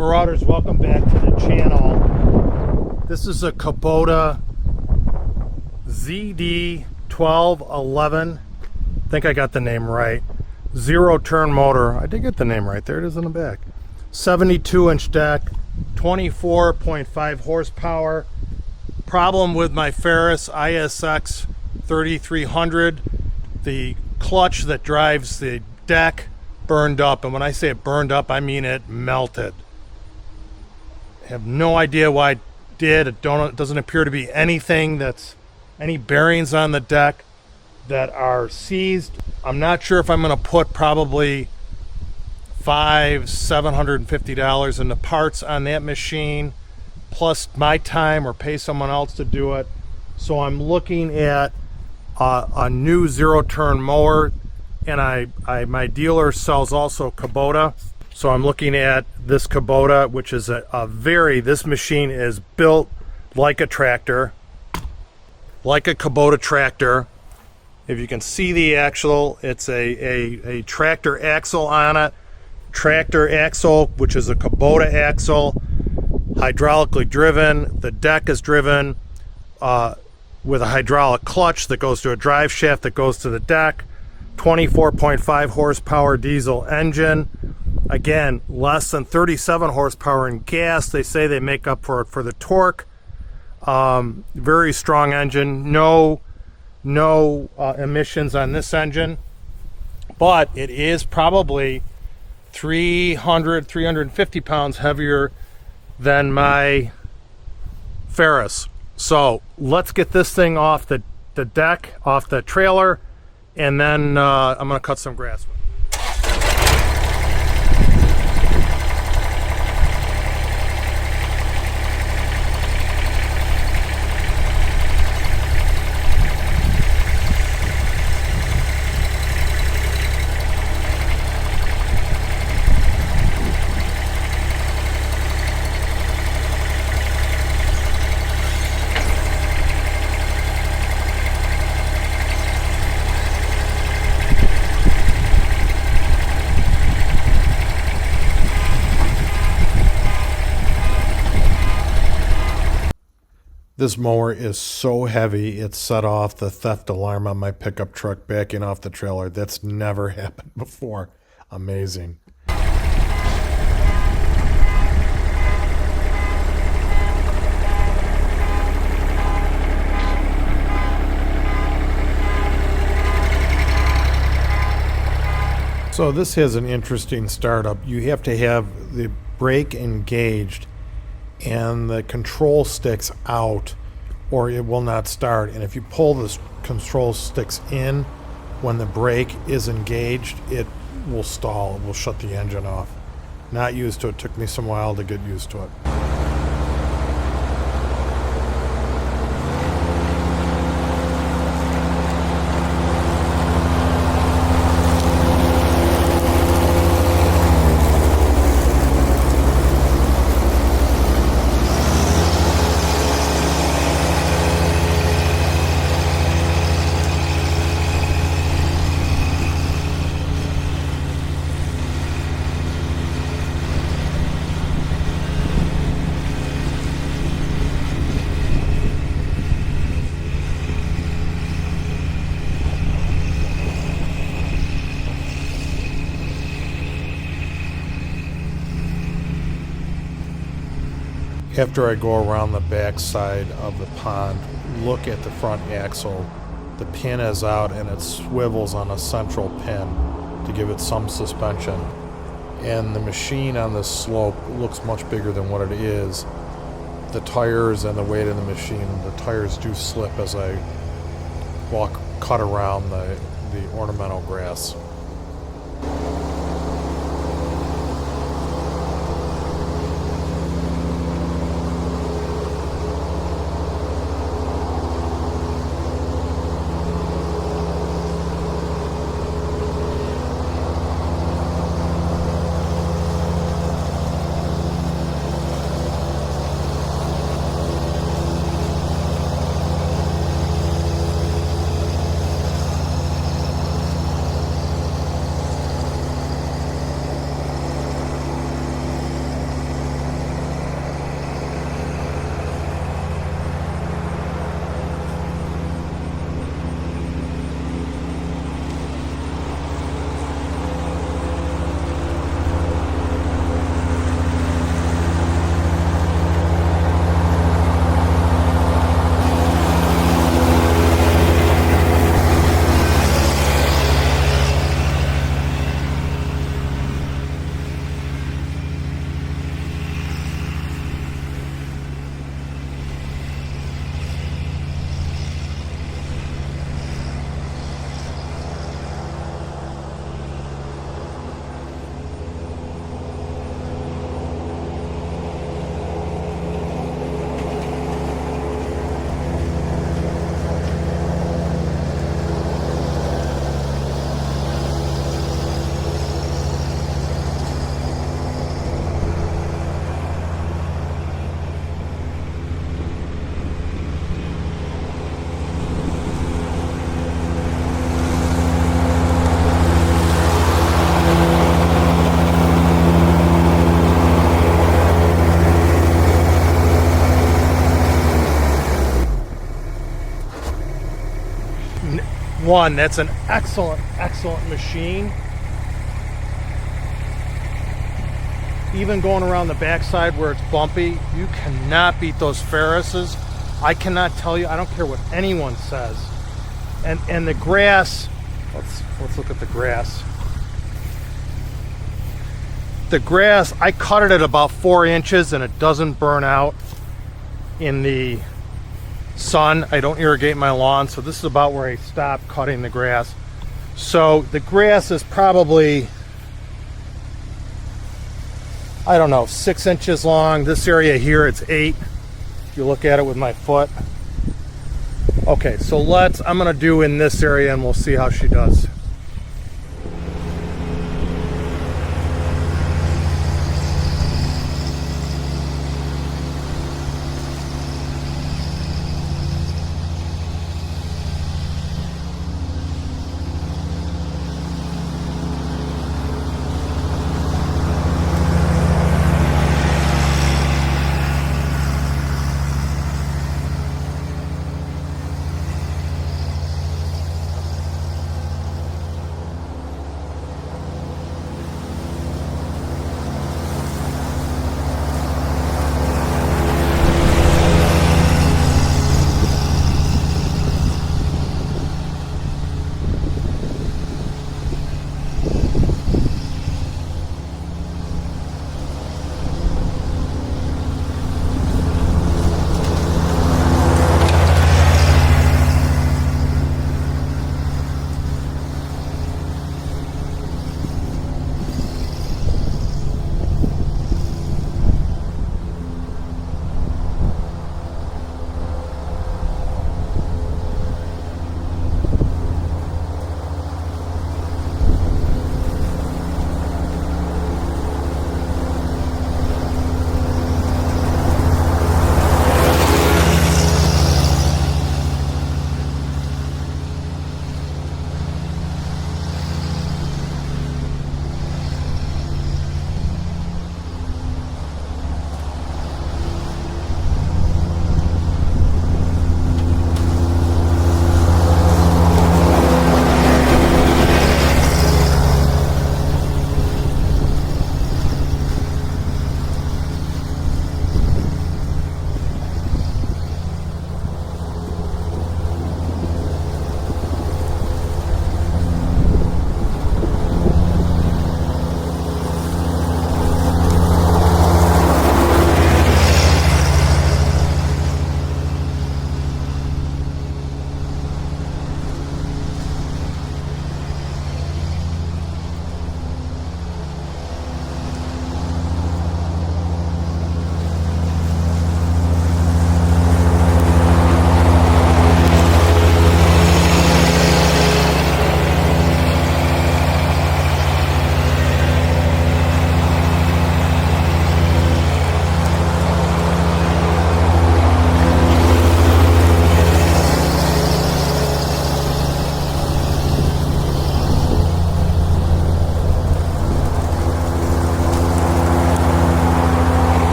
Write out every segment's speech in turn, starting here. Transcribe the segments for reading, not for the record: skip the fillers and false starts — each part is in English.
Marauders, welcome back to the channel. This is a Kubota ZD1211. I think I got the name right. Zero turn motor. I did get the name right. There it is in the back. 72-inch deck, 24.5 horsepower. Problem with my Ferris ISX 3300. The clutch that drives the deck burned up, and when I say it burned up, I mean it melted. Have no idea why it did. It doesn't appear to be anything that's any bearings on the deck that are seized. I'm not sure if I'm going to put probably $750 into parts on that machine, plus my time, or pay someone else to do it. So I'm looking at a new zero-turn mower, and my dealer sells also Kubota. So I'm looking at this Kubota, which is this machine is built like a tractor, like a Kubota tractor. If you can see the axle, it's a tractor axle on it. Tractor axle, which is a Kubota axle, hydraulically driven. The deck is driven with a hydraulic clutch that goes to a drive shaft that goes to the deck. 24.5 horsepower diesel engine. Again, less than 37 horsepower in gas. They say they make up for it for the torque. Very strong engine. No emissions on this engine. But it is probably 350 pounds heavier than my Ferris. So let's get this thing off the deck, off the trailer, and then I'm going to cut some grass with it. This mower is so heavy, it set off the theft alarm on my pickup truck backing off the trailer. That's never happened before. Amazing. So this has an interesting startup. You have to have the brake engaged and the control sticks out, or it will not start. And if you pull the control sticks in when the brake is engaged, it will stall. It will shut the engine off. Not used to it. Took me some while to get used to it. After I go around the back side of the pond, look at the front axle. The pin is out and it swivels on a central pin to give it some suspension. And the machine on this slope looks much bigger than what it is. The tires and the weight of the machine, the tires do slip as I cut around the ornamental grass. one, that's an excellent, excellent machine. Even going around the backside where it's bumpy, you cannot beat those Ferrises. I cannot tell you, I don't care what anyone says. And the grass, let's look at the grass. The grass, I cut it at about 4 inches and it doesn't burn out in the sun. I don't irrigate my lawn, so this is about where I stopped cutting the grass. So the grass is probably, I don't know, 6 inches long. This area here, it's 8. If you look at it with my foot. Okay, so I'm gonna do in this area and we'll see how she does.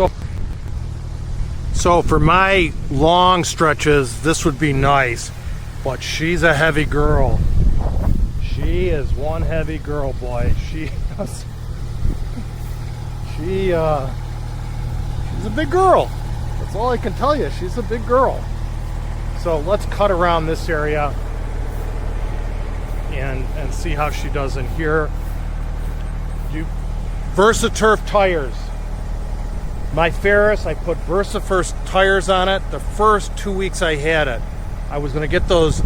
go. So for my long stretches, this would be nice, but she's a heavy girl. She is one heavy girl, boy. She's a big girl. That's all I can tell you. She's a big girl. So let's cut around this area and see how she does in here. VersaTurf tires. My Ferris, I put VersaFirst tires on it. The first 2 weeks I had it, I was going to get those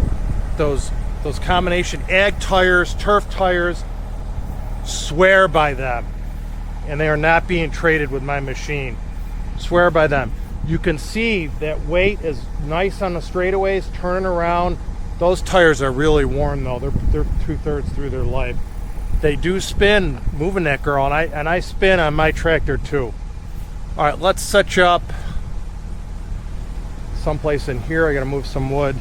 combination ag tires, turf tires. Swear by them, and they are not being traded with my machine. Swear by them. You can see that weight is nice on the straightaways, turning around. Those tires are really worn though. They're 2/3 through their life. They do spin moving that girl, and I spin on my tractor too. All right, let's set you up someplace in here. I gotta move some wood.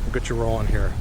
We'll get you rolling here.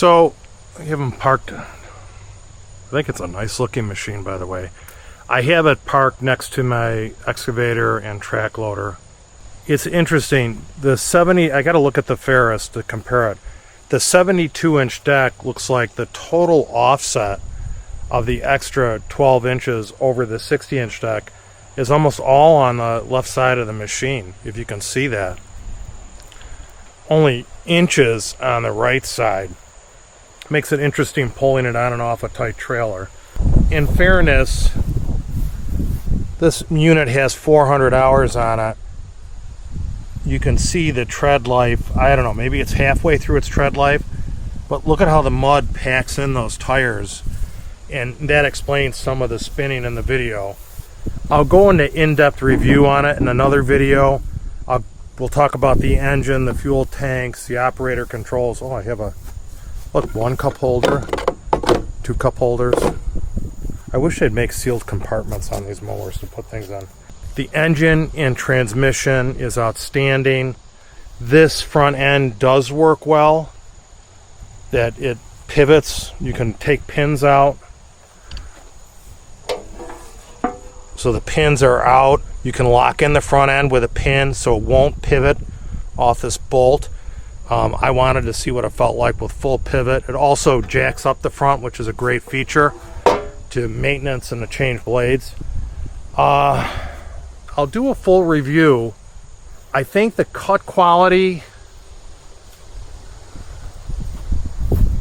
So I have them parked. I think it's a nice looking machine, by the way. I have it parked next to my excavator and track loader. It's interesting. I got to look at the Ferris to compare it. The 72-inch deck looks like the total offset of the extra 12 inches over the 60-inch deck is almost all on the left side of the machine, if you can see that. Only inches on the right side. Makes it interesting pulling it on and off a tight trailer. In fairness, this unit has 400 hours on it. You can see the tread life. I don't know, maybe it's halfway through its tread life, but look at how the mud packs in those tires, and that explains some of the spinning in the video. I'll go into in-depth review on it in another video. We'll talk about the engine, the fuel tanks, the operator controls. Oh, I have one cup holder, 2 cup holders. I wish they'd make sealed compartments on these mowers to put things on. The engine and transmission is outstanding. This front end does work well, that it pivots. You can take pins out. So the pins are out. You can lock in the front end with a pin so it won't pivot off this bolt. I wanted to see what it felt like with full pivot. It also jacks up the front, which is a great feature to maintenance and to change blades. I'll do a full review. I think the cut quality,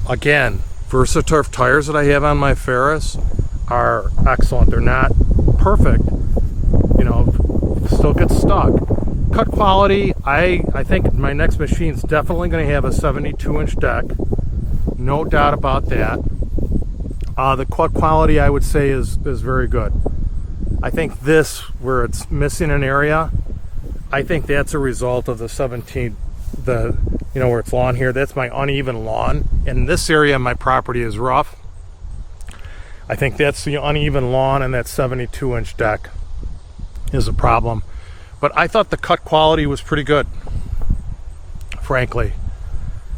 again, Versaturf tires that I have on my Ferris are excellent. They're not perfect, you know, still get stuck. Cut quality, I think my next machine's definitely going to have a 72-inch deck, no doubt about that. The cut quality, I would say, is very good. I think this, where it's missing an area, I think that's a result of the 17, where it's lawn here. That's my uneven lawn. And this area of my property is rough. I think that's the uneven lawn, and that 72-inch deck is a problem. But I thought the cut quality was pretty good, frankly.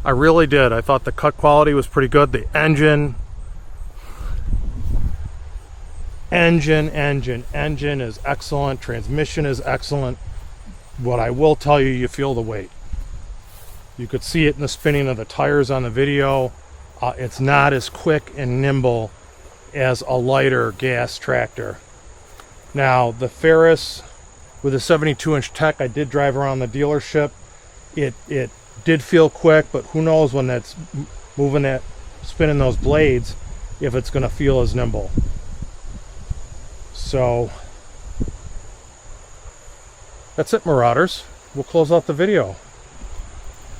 I really did. I thought the cut quality was pretty good. The engine is excellent. Transmission is excellent. What I will tell you, you feel the weight. You could see it in the spinning of the tires on the video. It's not as quick and nimble as a lighter gas tractor. Now, the Ferris with a 72-inch tech, I did drive around the dealership. It did feel quick, but who knows when that's spinning those blades, if it's going to feel as nimble. So that's it, Marauders. We'll close out the video.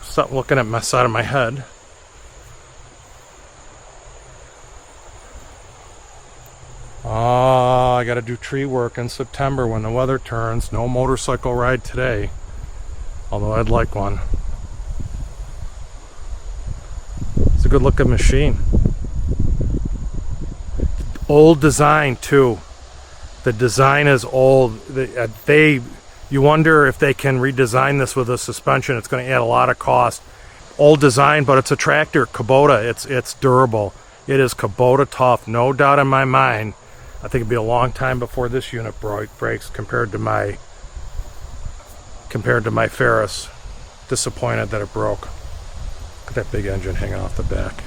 Stop looking at my side of my head. I got to do tree work in September when the weather turns. No motorcycle ride today, although I'd like one. It's a good looking machine. Old design too. The design is old. You wonder if they can redesign this with a suspension. It's going to add a lot of cost. Old design, but it's a tractor. Kubota. It's durable. It is Kubota tough, no doubt in my mind. I think it'd be a long time before this unit breaks compared to my Ferris. Disappointed that it broke. Look at that big engine hanging off the back.